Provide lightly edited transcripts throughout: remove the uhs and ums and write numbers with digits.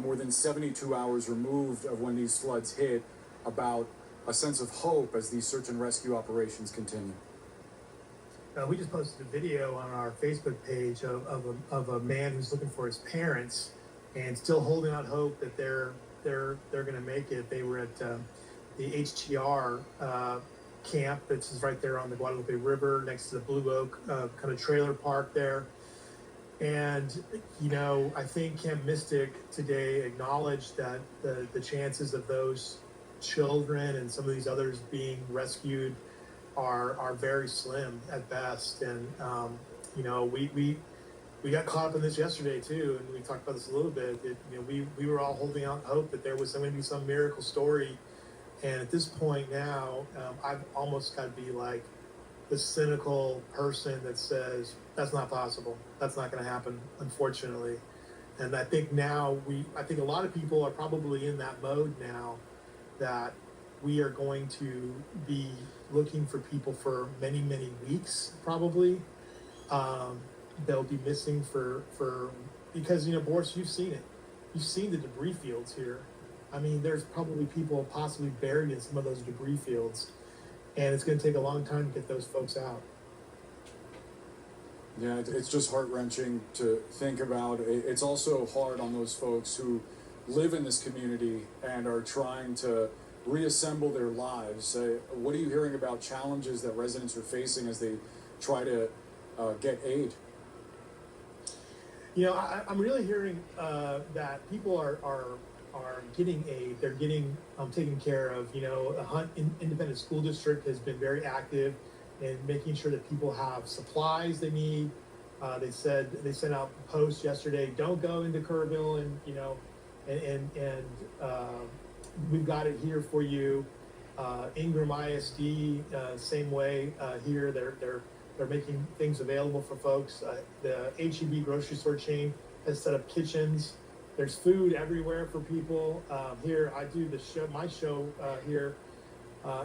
more than 72 hours removed of when these floods hit, about a sense of hope as these search and rescue operations continue? We just posted a video on our Facebook page of a man who's looking for his parents and still holding out hope that they're going to make it. They were at the HTR camp, which is right there on the Guadalupe River next to the Blue Oak kind of trailer park there. And, I think Camp Mystic today acknowledged that the chances of those children and some of these others being rescued are very slim at best. And, we got caught up in this yesterday too, and we talked about this a little bit. We were all holding out hope that there was going to be some miracle story. And at this point now, I've almost got to be like the cynical person that says, that's not possible. That's not going to happen, unfortunately. And I think now I think a lot of people are probably in that mode now, that we are going to be looking for people for many, many weeks, probably. They'll be missing because, Boris, you've seen it. You've seen the debris fields here. I mean, there's probably people possibly buried in some of those debris fields, and it's going to take a long time to get those folks out. Yeah, it's just heart-wrenching to think about. It's also hard on those folks who live in this community and are trying to reassemble their lives. What are you hearing about challenges that residents are facing as they try to get aid? I'm really hearing that people are getting aid. They're getting taken care of. The Hunt Independent School District has been very active in making sure that people have supplies they need. They sent out posts yesterday, don't go into Kerrville, and we've got it here for you. Ingram ISD, same way here. They're making things available for folks. The HEB grocery store chain has set up kitchens. There's food everywhere for people. Here, I do my show here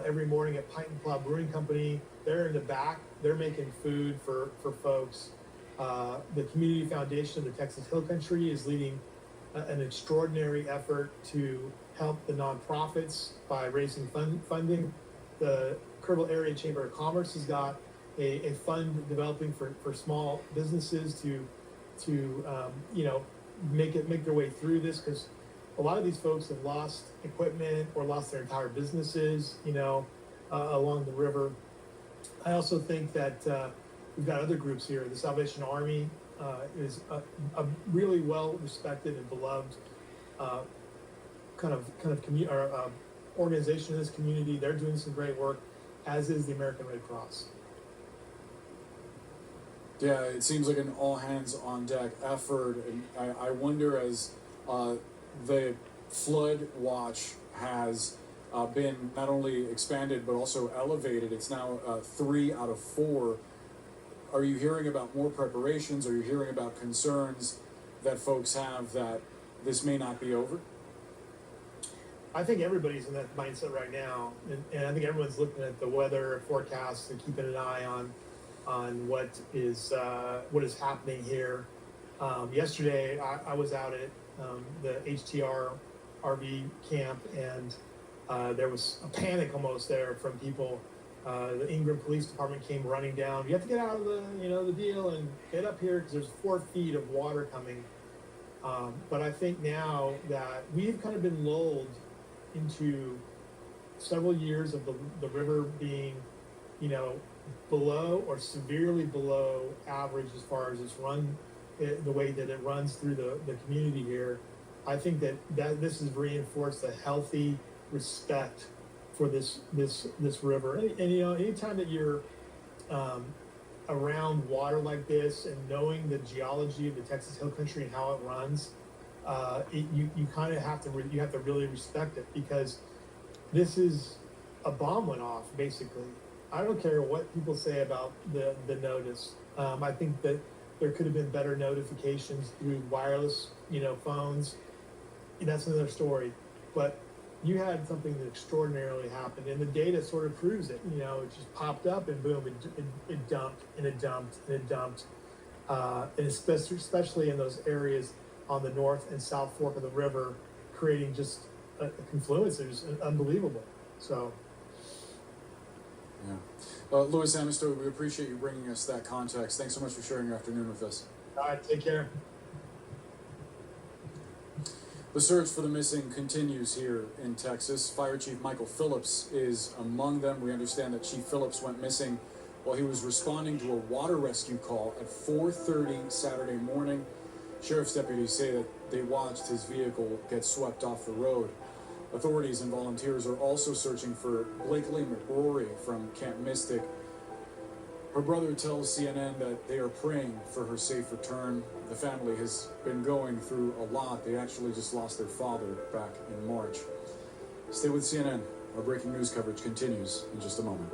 every morning at Pint and Plow Brewing Company. They're in the back. They're making food for folks. The Community Foundation of the Texas Hill Country is leading an extraordinary effort to help the nonprofits by raising funding. The Kerrville Area Chamber of Commerce has got a fund developing for small businesses to make their way through this, because a lot of these folks have lost equipment or lost their entire businesses, along the river. I also think that we've got other groups here. The Salvation Army is a really well respected and beloved organization in this community. They're doing some great work, as is the American Red Cross. Yeah, it seems like an all-hands-on-deck effort, and I wonder, as the flood watch has been not only expanded but also elevated, it's now 3 out of 4. Are you hearing about more preparations? Are you hearing about concerns that folks have that this may not be over? I think everybody's in that mindset right now, and I think everyone's looking at the weather forecasts and keeping an eye on what is happening here. Yesterday, I was out at the HTR RV camp, and there was a panic almost there from people. The Ingram Police Department came running down. You have to get out of the deal and get up here because there's 4 feet of water coming. But I think now that we've kind of been lulled into several years of the river being, below or severely below average as far as its run, the way that it runs through the community here. I think that this has reinforced a healthy respect for this river. And anytime that you're around water like this and knowing the geology of the Texas Hill Country and how it runs, you kind of have to really respect it, because this is a bomb went off basically. I don't care what people say about the notice. I think that there could have been better notifications through wireless, phones. That's another story. But you had something that extraordinarily happened, and the data sort of proves it. It just popped up and boom, it dumped and it dumped and it dumped. And especially in those areas on the north and south fork of the river, creating just a confluence. It was unbelievable. So. Yeah. Louis Amestoy, we appreciate you bringing us that context. Thanks so much for sharing your afternoon with us. All right, take care. The search for the missing continues here in Texas. Fire Chief Michael Phillips is among them. We understand that Chief Phillips went missing while he was responding to a water rescue call at 4:30 Saturday morning. Sheriff's deputies say that they watched his vehicle get swept off the road. Authorities and volunteers are also searching for Blakely McRory from Camp Mystic. Her brother tells CNN that they are praying for her safe return. The family has been going through a lot. They actually just lost their father back in March. Stay with CNN. Our breaking news coverage continues in just a moment.